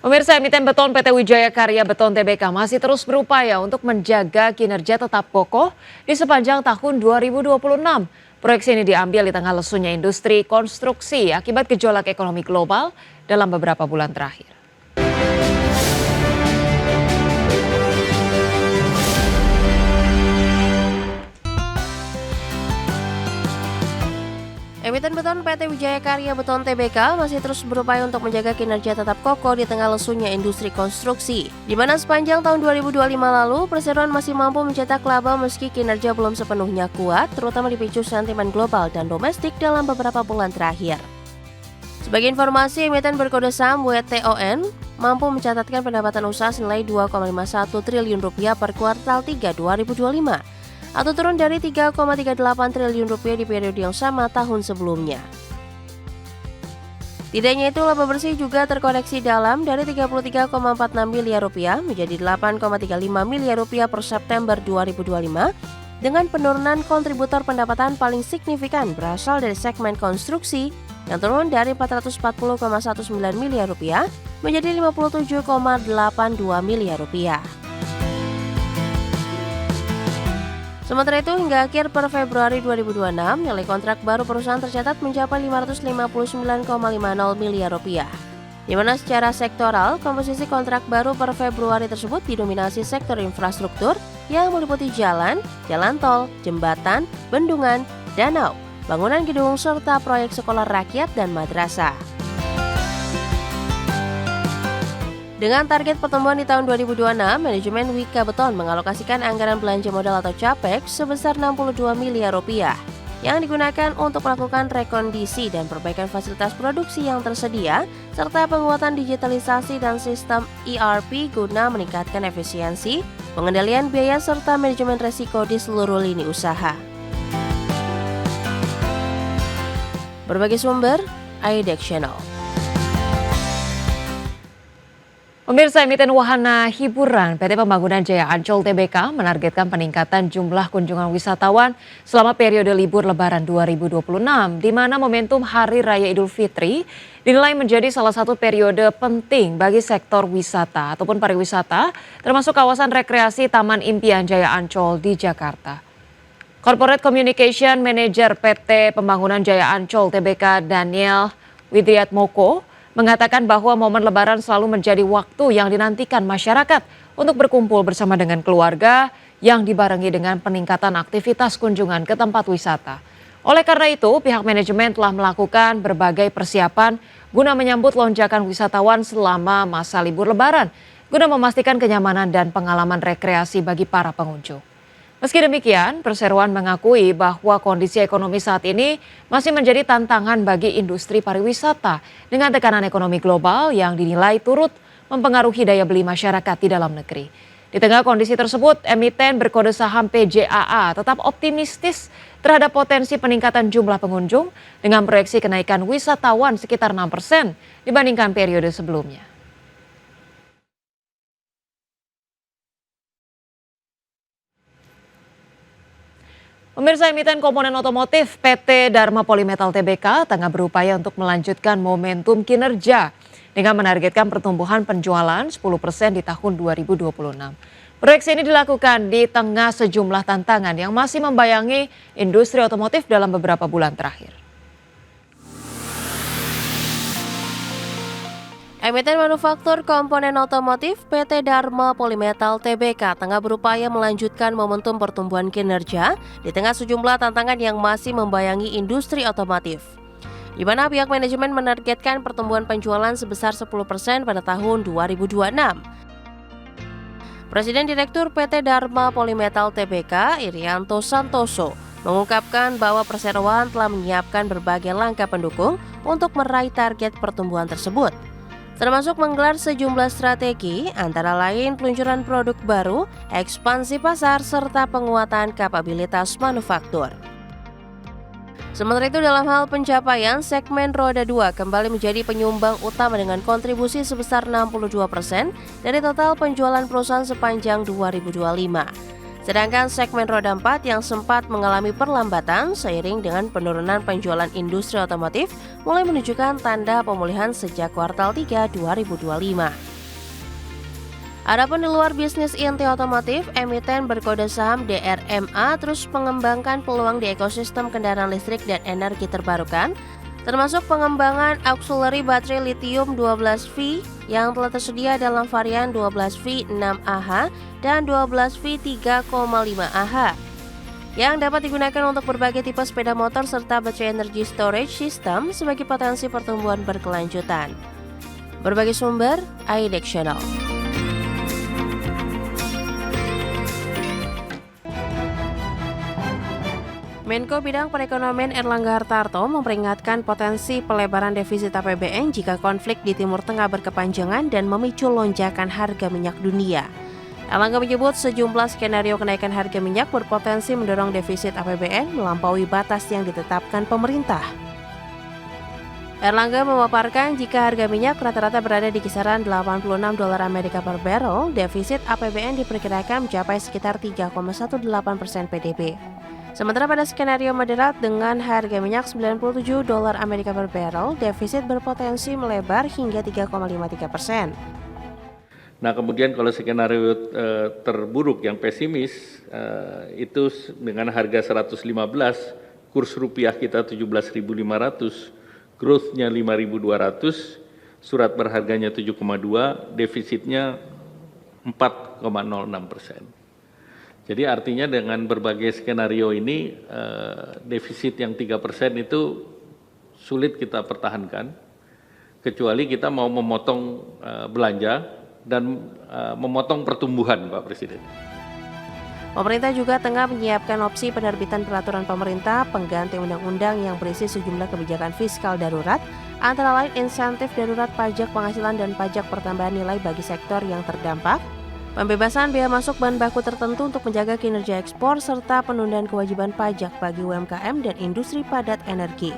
Pemirsa, emiten beton PT Wijaya Karya Beton Tbk masih terus berupaya untuk menjaga kinerja tetap kokoh di sepanjang tahun 2026. Proyeksi ini diambil di tengah lesunya industri konstruksi akibat gejolak ekonomi global dalam beberapa bulan terakhir. Emiten beton PT Wijaya Karya Beton Tbk masih terus berupaya untuk menjaga kinerja tetap kokoh di tengah lesunya industri konstruksi. Di mana sepanjang tahun 2025 lalu, perseroan masih mampu mencetak laba meski kinerja belum sepenuhnya kuat, terutama dipicu sentimen global dan domestik dalam beberapa bulan terakhir. Sebagai informasi, emiten berkode saham WTON mampu mencatatkan pendapatan usaha senilai 2,51 triliun rupiah per kuartal 3 2025. Atau turun dari 3,38 triliun rupiah di periode yang sama tahun sebelumnya. Tidak hanya itu, laba bersih juga terkoreksi dalam dari 33,46 miliar rupiah menjadi 8,35 miliar rupiah per September 2025 dengan penurunan kontributor pendapatan paling signifikan berasal dari segmen konstruksi yang turun dari 440,19 miliar rupiah menjadi 57,82 miliar rupiah. Sementara itu, hingga akhir per Februari 2026, nilai kontrak baru perusahaan tercatat mencapai 559,50 miliar rupiah. Di mana secara sektoral, komposisi kontrak baru per Februari tersebut didominasi sektor infrastruktur yang meliputi jalan, jalan tol, jembatan, bendungan, danau, bangunan gedung, serta proyek sekolah rakyat dan madrasah. Dengan target pertumbuhan di tahun 2026, manajemen Wika Beton mengalokasikan anggaran belanja modal atau CAPEX sebesar 62 miliar rupiah yang digunakan untuk melakukan rekondisi dan perbaikan fasilitas produksi yang tersedia serta penguatan digitalisasi dan sistem ERP guna meningkatkan efisiensi, pengendalian biaya serta manajemen risiko di seluruh lini usaha. Berbagai sumber, IDEX Channel. Pemirsa, emiten wahana hiburan PT Pembangunan Jaya Ancol Tbk menargetkan peningkatan jumlah kunjungan wisatawan selama periode libur Lebaran 2026, di mana momentum Hari Raya Idul Fitri dinilai menjadi salah satu periode penting bagi sektor wisata ataupun pariwisata, termasuk kawasan rekreasi Taman Impian Jaya Ancol di Jakarta. Corporate Communication Manager PT Pembangunan Jaya Ancol Tbk Daniel Widriatmoko mengatakan bahwa momen Lebaran selalu menjadi waktu yang dinantikan masyarakat untuk berkumpul bersama dengan keluarga yang dibarengi dengan peningkatan aktivitas kunjungan ke tempat wisata. Oleh karena itu, pihak manajemen telah melakukan berbagai persiapan guna menyambut lonjakan wisatawan selama masa libur Lebaran, guna memastikan kenyamanan dan pengalaman rekreasi bagi para pengunjung. Meski demikian, perseroan mengakui bahwa kondisi ekonomi saat ini masih menjadi tantangan bagi industri pariwisata dengan tekanan ekonomi global yang dinilai turut mempengaruhi daya beli masyarakat di dalam negeri. Di tengah kondisi tersebut, emiten berkode saham PJAA tetap optimistis terhadap potensi peningkatan jumlah pengunjung dengan proyeksi kenaikan wisatawan sekitar 6% dibandingkan periode sebelumnya. Pemirsa, emiten komponen otomotif PT Dharma Polymetal Tbk tengah berupaya untuk melanjutkan momentum kinerja dengan menargetkan pertumbuhan penjualan 10% di tahun 2026. Proyeksi ini dilakukan di tengah sejumlah tantangan yang masih membayangi industri otomotif dalam beberapa bulan terakhir. Emiten manufaktur komponen otomotif PT Dharma Polymetal Tbk tengah berupaya melanjutkan momentum pertumbuhan kinerja di tengah sejumlah tantangan yang masih membayangi industri otomotif. Di mana pihak manajemen menargetkan pertumbuhan penjualan sebesar 10% pada tahun 2026. Presiden Direktur PT Dharma Polymetal Tbk, Irianto Santoso, mengungkapkan bahwa perseroan telah menyiapkan berbagai langkah pendukung untuk meraih target pertumbuhan tersebut, termasuk menggelar sejumlah strategi antara lain peluncuran produk baru, ekspansi pasar, serta penguatan kapabilitas manufaktur. Sementara itu, dalam hal pencapaian, segmen roda 2 kembali menjadi penyumbang utama dengan kontribusi sebesar 62% dari total penjualan perusahaan sepanjang 2025. Sedangkan segmen roda 4 yang sempat mengalami perlambatan seiring dengan penurunan penjualan industri otomotif mulai menunjukkan tanda pemulihan sejak kuartal 3 2025. Adapun di luar bisnis inti otomotif, emiten berkode saham DRMA terus mengembangkan peluang di ekosistem kendaraan listrik dan energi terbarukan, termasuk pengembangan auxiliary baterai lithium 12V yang telah tersedia dalam varian 12V 6AH dan 12V 3,5AH yang dapat digunakan untuk berbagai tipe sepeda motor serta baterai energy storage system sebagai potensi pertumbuhan berkelanjutan. Berbagai sumber, IDEX Channel. Menko Bidang Perekonomian Erlangga Hartarto memperingatkan potensi pelebaran defisit APBN jika konflik di Timur Tengah berkepanjangan dan memicu lonjakan harga minyak dunia. Erlangga menyebut sejumlah skenario kenaikan harga minyak berpotensi mendorong defisit APBN melampaui batas yang ditetapkan pemerintah. Erlangga memaparkan jika harga minyak rata-rata berada di kisaran $86 Amerika per barrel, defisit APBN diperkirakan mencapai sekitar 3,18% PDB. Sementara pada skenario moderat dengan harga minyak $97 Amerika per barrel, defisit berpotensi melebar hingga 3,53%. Nah, kemudian kalau skenario terburuk yang pesimis itu dengan harga 115, kurs rupiah kita 17.500, growth-nya 5.200, surat berharganya 7,2, defisitnya 4,06%. Jadi artinya dengan berbagai skenario ini defisit yang 3% itu sulit kita pertahankan, kecuali kita mau memotong belanja dan memotong pertumbuhan, Pak Presiden. Pemerintah juga tengah menyiapkan opsi penerbitan peraturan pemerintah pengganti undang-undang yang berisi sejumlah kebijakan fiskal darurat, antara lain insentif darurat pajak penghasilan dan pajak pertambahan nilai bagi sektor yang terdampak, pembebasan bea masuk bahan baku tertentu untuk menjaga kinerja ekspor, serta penundaan kewajiban pajak bagi UMKM dan industri padat energi.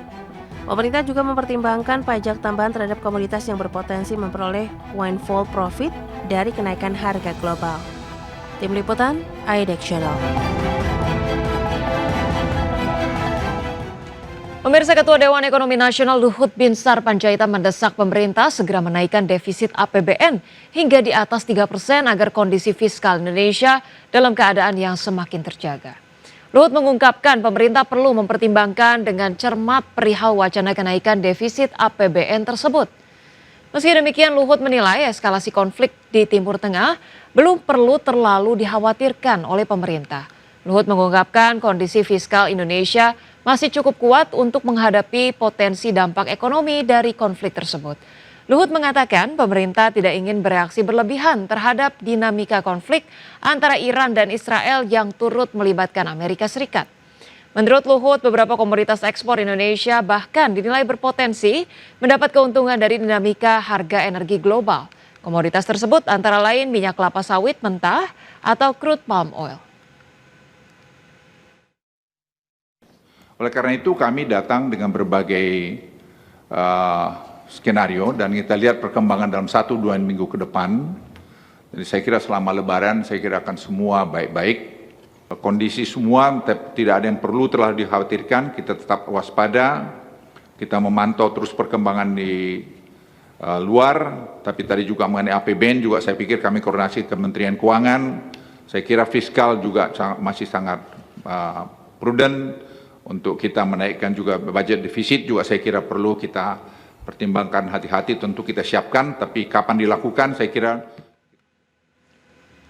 Pemerintah juga mempertimbangkan pajak tambahan terhadap komoditas yang berpotensi memperoleh windfall profit dari kenaikan harga global. Tim Liputan, IDEX Channel. Pemirsa, Ketua Dewan Ekonomi Nasional Luhut Binsar Panjaitan mendesak pemerintah segera menaikkan defisit APBN hingga di atas 3% agar kondisi fiskal Indonesia dalam keadaan yang semakin terjaga. Luhut mengungkapkan pemerintah perlu mempertimbangkan dengan cermat perihal wacana kenaikan defisit APBN tersebut. Meski demikian, Luhut menilai eskalasi konflik di Timur Tengah belum perlu terlalu dikhawatirkan oleh pemerintah. Luhut mengungkapkan kondisi fiskal Indonesia masih cukup kuat untuk menghadapi potensi dampak ekonomi dari konflik tersebut. Luhut mengatakan pemerintah tidak ingin bereaksi berlebihan terhadap dinamika konflik antara Iran dan Israel yang turut melibatkan Amerika Serikat. Menurut Luhut, beberapa komoditas ekspor Indonesia bahkan dinilai berpotensi mendapat keuntungan dari dinamika harga energi global. Komoditas tersebut antara lain minyak kelapa sawit mentah atau crude palm oil. Oleh karena itu kami datang dengan berbagai skenario dan kita lihat perkembangan dalam 1-2 minggu ke depan. Jadi saya kira selama Lebaran saya kira akan semua baik-baik. Kondisi semua tidak ada yang perlu terlalu dikhawatirkan, kita tetap waspada, kita memantau terus perkembangan di luar, tapi tadi juga mengenai APBN juga saya pikir kami koordinasi Kementerian Keuangan, saya kira fiskal juga masih sangat prudent untuk kita menaikkan juga budget defisit juga saya kira perlu kita pertimbangkan hati-hati, tentu kita siapkan, tapi kapan dilakukan saya kira.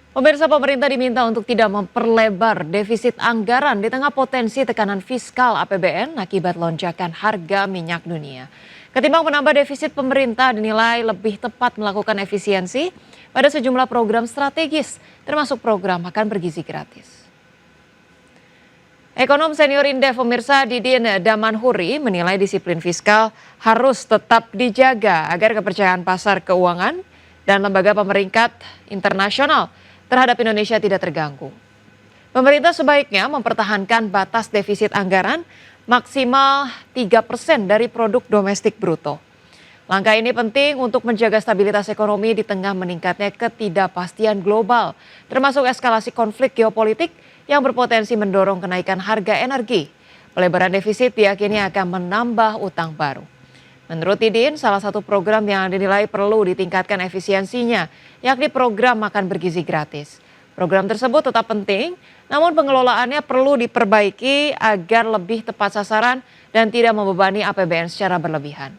Pemirsa, pemerintah diminta untuk tidak memperlebar defisit anggaran di tengah potensi tekanan fiskal APBN akibat lonjakan harga minyak dunia. Ketimbang menambah defisit, pemerintah dinilai lebih tepat melakukan efisiensi pada sejumlah program strategis, termasuk program makan bergizi gratis. Ekonom senior Indef pemirsa Didin Damanhuri menilai disiplin fiskal harus tetap dijaga agar kepercayaan pasar keuangan dan lembaga pemeringkat internasional terhadap Indonesia tidak terganggu. Pemerintah sebaiknya mempertahankan batas defisit anggaran maksimal 3% dari produk domestik bruto. Langkah ini penting untuk menjaga stabilitas ekonomi di tengah meningkatnya ketidakpastian global, termasuk eskalasi konflik geopolitik yang berpotensi mendorong kenaikan harga energi. Pelebaran defisit diyakini akan menambah utang baru. Menurut Didin, salah satu program yang dinilai perlu ditingkatkan efisiensinya, yakni program makan bergizi gratis. Program tersebut tetap penting, namun pengelolaannya perlu diperbaiki agar lebih tepat sasaran dan tidak membebani APBN secara berlebihan.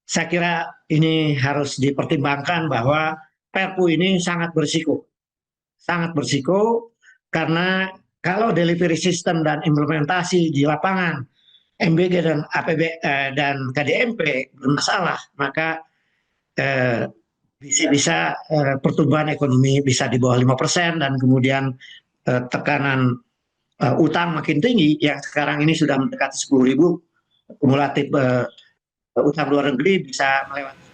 Saya kira ini harus dipertimbangkan bahwa Perpu ini sangat berisiko karena kalau delivery system dan implementasi di lapangan MBG dan dan KDMP bermasalah, maka bisa pertumbuhan ekonomi bisa di bawah 5% dan kemudian tekanan utang makin tinggi yang sekarang ini sudah mendekati 10.000 kumulatif utang luar negeri bisa melewati